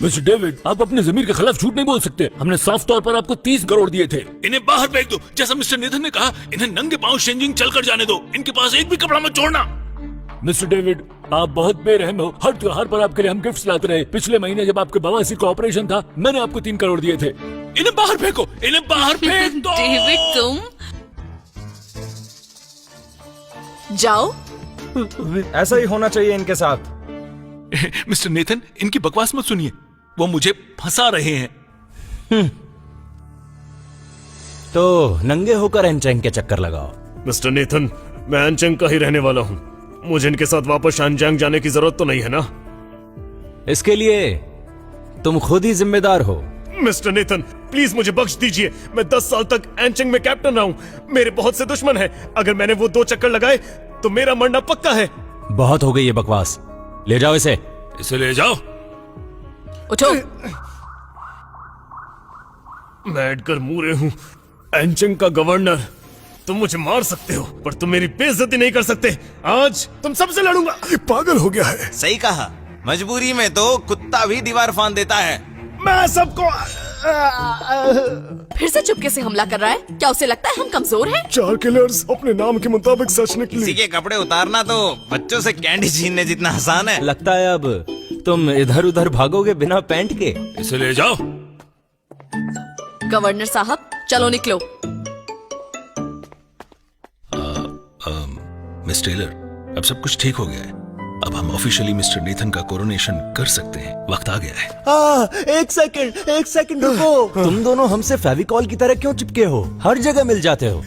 Mister David, आप अपने जमीर के खिलाफ झूठ नहीं बोल सकते। हमने साफ तौर पर आपको 30 करोड़ दिए थे। इन्हें बाहर फेंक दो, जैसा मिस्टर नेथन ने कहा। इन्हें नंगे पांव शेंजिंग चलकर जाने दो। इनके पास एक भी कपड़ा मत छोड़ना। मिस्टर डेविड, आप बहुत बेरहम हो। हर त्योहार पर आपके लिए हम गिफ्ट्स लाते रहे। पिछले महीने जब आपके बवासीर का ऑपरेशन था, मैंने आपको 3 करोड़ दिए थे। इन्हें बाहर फेंको, इन्हें बाहर फेंक दो। डेविड, तुम जाओ। ऐसा ही होना चाहिए इनके साथ। मिस्टर नेथन, इनकी बकवास मत सुनिए, वो मुझे फंसा रहे हैं। तो नंगे होकर एनचेंग के चक्कर लगाओ। मिस्टर नेथन, मैं एनचेंग का ही रहने वाला हूँ। मुझे इनके साथ वापस शानजांग जाने की जरूरत तो नहीं है ना? इसके लिए तुम खुद ही जिम्मेदार हो। मिस्टर नेथन, प्लीज मुझे बख्श दीजिए। मैं 10 साल तक एनचेंग में कैप्टन रहा हूँ। मेरे बहुत से दुश्मन हैं। अगर मैंने वो 2 चक्कर लगाए तो मेरा मरना पक्का है। बहुत हो गई ये बकवास। ले जाओ इसे। इसे ले जाओ। उठो। मैं एडगर मूरे हूँ, एनचेंग का गवर्नर। तुम मुझे मार सकते हो, पर तुम मेरी बेइज्जती नहीं कर सकते। आज तुम सबसे लड़ूंगा। ये पागल हो गया है। सही कहा, मजबूरी में तो कुत्ता भी दीवार फांद देता है। मैं सबको फिर से चुपके से हमला कर रहा है। क्या उसे लगता है हम कमजोर हैं? 4 किलर्स अपने नाम के मुताबिक सच किसी निकली। के कपड़े उतारना तो बच्चों से कैंडी छीनने जितना आसान है। लगता है अब तुम इधर उधर भागोगे बिना पैंट के। इसे ले जाओ। गवर्नर साहब, चलो निकलो। मिस टेलर, अब सब कुछ ठीक हो गया है। अब हम ऑफिशियली मिस्टर नेथन का कोरोनेशन कर सकते हैं। वक्त आ गया है। एक सेकंड रुको। तुम दोनों हमसे फेविकॉल की तरह क्यों चिपके हो? हर जगह मिल जाते हो।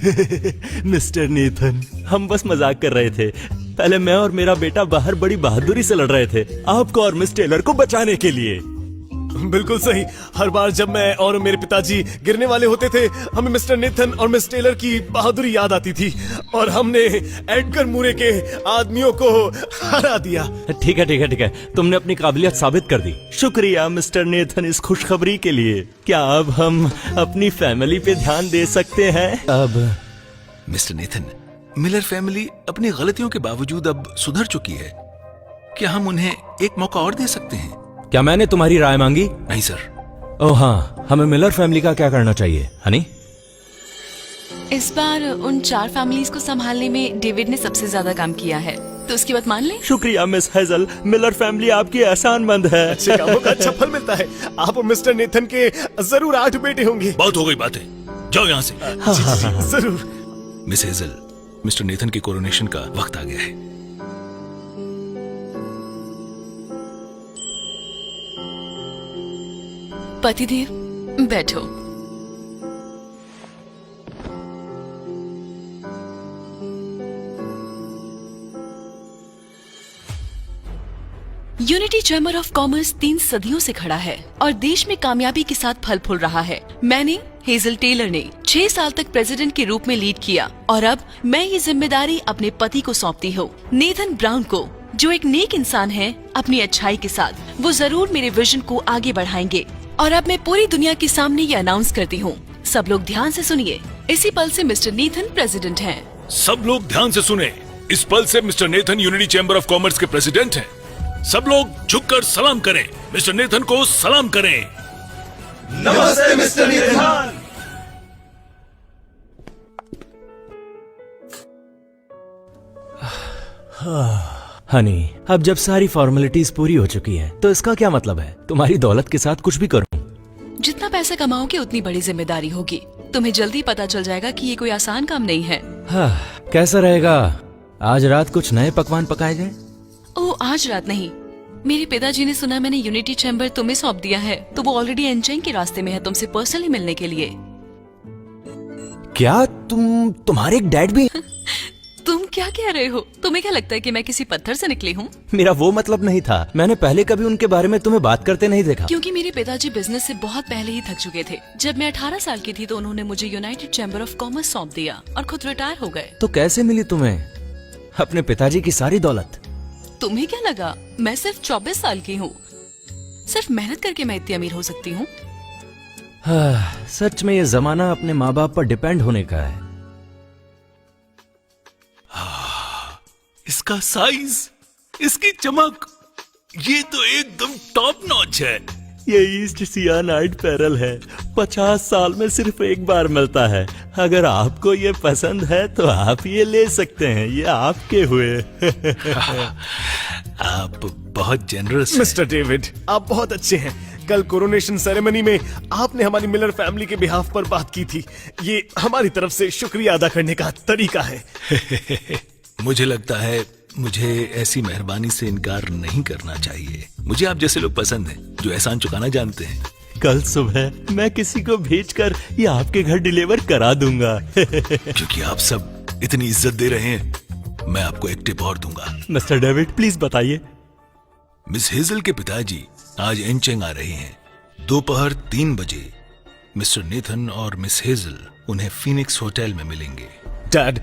मिस्टर नेथन, हम बस मजाक कर रहे थे। पहले मैं और मेरा बेटा बाहर बड़ी बहादुरी से लड़ रहे थे, आपको और मिस टेलर को बचाने के लिए। बिल्कुल सही। हर बार जब मैं और मेरे पिताजी गिरने वाले होते थे, हमें मिस्टर नेथन और मिस टेलर की बहादुरी याद आती थी और हमने एडगर मूरे के आदमियों को हरा दिया। ठीक है। तुमने अपनी काबिलियत साबित कर दी। शुक्रिया मिस्टर नेथन इस खुशखबरी के लिए। क्या अब हम अपनी फैमिली पे ध्यान दे सकते हैं? अब मिस्टर नेथन, मिलर फैमिली अपनी गलतियों के बावजूद अब सुधर चुकी है। क्या हम उन्हें एक मौका और दे सकते हैं? क्या मैंने तुम्हारी राय मांगी? नहीं सर। ओह हाँ, हमें मिलर फैमिली का क्या करना चाहिए हनी? इस बार उन 4 फैमिलीज को संभालने में डेविड ने सबसे ज्यादा काम किया है, तो उसकी बात मान लें। शुक्रिया मिस हेजल, मिलर फैमिली आपकी एहसानमंद है। अच्छे कामों का अच्छा फल मिलता है। आप और मिस्टर नेथन के जरूर 8 बेटे होंगे। बहुत हो गई बातें, जाओ यहाँ से। जी, जरूर। मिस हेजल, मिस्टर नेथन के कोरोनेशन का वक्त आ गया है। पतिदेव, बैठो। यूनिटी चैम्बर ऑफ कॉमर्स 3 सदियों से खड़ा है और देश में कामयाबी के साथ फल फूल रहा है। मैंने, हेजल टेलर ने 6 साल तक प्रेसिडेंट के रूप में लीड किया और अब मैं ये जिम्मेदारी अपने पति को सौंपती हूँ, नेथन ब्राउन को, जो एक नेक इंसान है। अपनी अच्छाई के साथ वो जरूर मेरे विजन को आगे बढ़ाएंगे। और अब मैं पूरी दुनिया के सामने ये अनाउंस करती हूँ, सब लोग ध्यान से सुनिए, इसी पल से मिस्टर नेथन प्रेसिडेंट हैं। सब लोग ध्यान से सुने, इस पल से mister Nathan unity chamber of commerce के प्रेसिडेंट हैं। सब लोग झुककर सलाम करें, मिस्टर नेथन को सलाम करें। नमस्ते मिस्टर नेथन। हनी, अब जब सारी फॉर्मेलिटीज पूरी हो चुकी हैं, तो इसका क्या मतलब है? तुम्हारी दौलत के साथ कुछ भी करूं? जितना पैसा कमाओगे उतनी बड़ी जिम्मेदारी होगी। तुम्हें जल्दी पता चल जाएगा कि ये कोई आसान काम नहीं है। कैसा रहेगा आज रात कुछ नए पकवान पकाए जाएं? ओह, आज रात नहीं। मेरे पिताजी ने सुना मैंने यूनिटी चैम्बर तुम्हें सौंप दिया है, तो वो ऑलरेडी एनचेंग के रास्ते में है तुमसे पर्सनली मिलने के लिए। क्या तुम्हारे एक डैड भी? तुम क्या कह रहे हो? तुम्हें क्या लगता है कि मैं किसी पत्थर से निकली हूँ? मेरा वो मतलब नहीं था। मैंने पहले कभी उनके बारे में तुम्हें बात करते नहीं देखा। क्योंकि मेरे पिताजी बिजनेस से बहुत पहले ही थक चुके थे। जब मैं 18 साल की थी तो उन्होंने मुझे यूनाइटेड चैम्बर ऑफ कॉमर्स सौंप दिया और खुद रिटायर हो गए। तो कैसे मिली तुम्हें अपने पिताजी की सारी दौलत? तुम्हें क्या लगा मैं सिर्फ 24 साल की हूँ? सिर्फ मेहनत करके मैं इतनी अमीर हो सकती हूँ? सच में ये जमाना अपने माँ बाप पर डिपेंड होने का है। इसका साइज, इसकी चमक, ये तो एकदम टॉप नॉच है। ये ईस्ट सियानाइड पैरल है, 50 साल में सिर्फ एक बार मिलता है। अगर आपको ये पसंद है तो आप ये ले सकते हैं, ये आपके हुए। आप बहुत जेनरस मिस्टर डेविड, आप बहुत अच्छे हैं। कल कोरोनेशन सेरेमनी में आपने हमारी मिलर फैमिली के बिहाफ पर बात की थी। ये हमारी तरफ से शुक्रिया अदा करने का तरीका है। मुझे लगता है मुझे ऐसी मेहरबानी से इनकार नहीं करना चाहिए। मुझे आप जैसे लोग पसंद हैं जो एहसान चुकाना जानते हैं। कल सुबह मैं किसी को भेजकर ये आपके घर डिलीवर करा दूंगा। क्योंकि आप सब इतनी इज्जत दे रहे हैं, मैं आपको एक टिप और दूंगा। मिस्टर डेविड प्लीज बताइए। मिस हेजल के पिताजी आज एनचेंग आ रहे हैं। दोपहर 3 बजे मिस्टर नेथन और मिस हेजल उन्हें फीनिक्स होटल में मिलेंगे। डैड,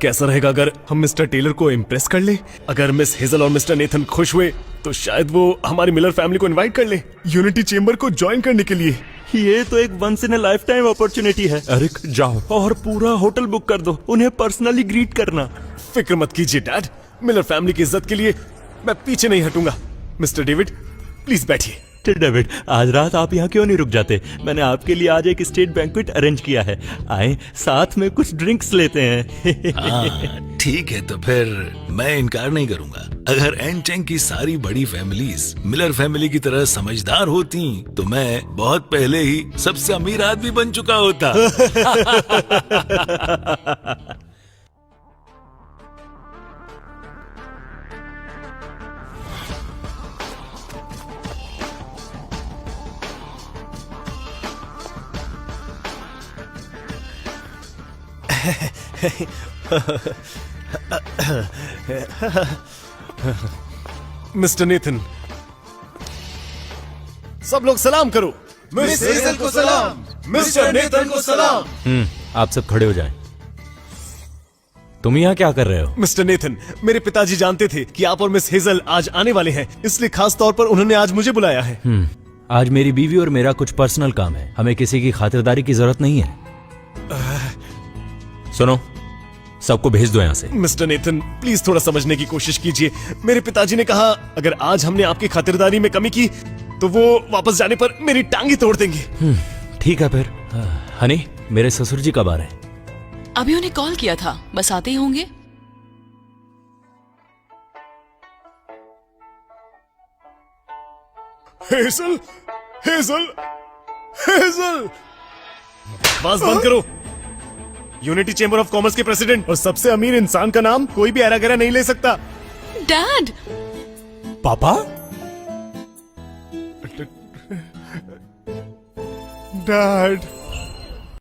कैसा रहेगा अगर हम मिस्टर टेलर को इम्प्रेस कर ले? अगर मिस हेजल और मिस्टर नेथन खुश हुए तो शायद वो हमारी मिलर फैमिली को इनवाइट कर ले यूनिटी चेंबर को ज्वाइन करने के लिए। ये तो एक once in a lifetime opportunity है। अरे जाओ और पूरा होटल बुक कर दो, उन्हें पर्सनली ग्रीट करना। फिक्र मत कीजिए डैड, मिलर फैमिली की इज्जत के लिए मैं पीछे नहीं हटूंगा। मिस्टर डेविड प्लीज बैठिए। डेविड, आज रात आप यहाँ क्यों नहीं रुक जाते? मैंने आपके लिए आज एक स्टेट बैंक्वेट अरेंज किया है। आए साथ में कुछ ड्रिंक्स लेते हैं। हाँ, ठीक है, तो फिर मैं इनकार नहीं करूंगा। अगर एनचेंग की सारी बड़ी फैमिलीज मिलर फैमिली की तरह समझदार होती तो मैं बहुत पहले ही सबसे अमीर आदमी बन चुका होता। मिस्टर नेथन, सब लोग सलाम करो। मिस हेजल को सलाम, मिस्टर नेथन को सलाम। आप सब खड़े हो जाएं। तुम यहाँ क्या कर रहे हो? मिस्टर नेथन, मेरे पिताजी जानते थे कि आप और मिस हेजल आज आने वाले हैं, इसलिए खास तौर पर उन्होंने आज मुझे बुलाया है। आज मेरी बीवी और मेरा कुछ पर्सनल काम है, हमें किसी की खातिरदारी की जरूरत नहीं है। सुनो, सबको भेज दो यहाँ से। मिस्टर नेथन प्लीज थोड़ा समझने की कोशिश कीजिए। मेरे पिताजी ने कहा अगर आज हमने आपकी खातिरदारी में कमी की तो वो वापस जाने पर मेरी टांगी तोड़ देंगे। ठीक है फिर। हनी, मेरे ससुर जी कब आ रहे हैं? अभी उन्हें कॉल किया था, बस आते ही होंगे। हेजल, हेजल, हेजल, बस बंद करो। यूनिटी चेंबर ऑफ कॉमर्स के प्रेसिडेंट और सबसे अमीर इंसान का नाम कोई भी ऐरा गैरा नहीं ले सकता। डैड, पापा? डैड,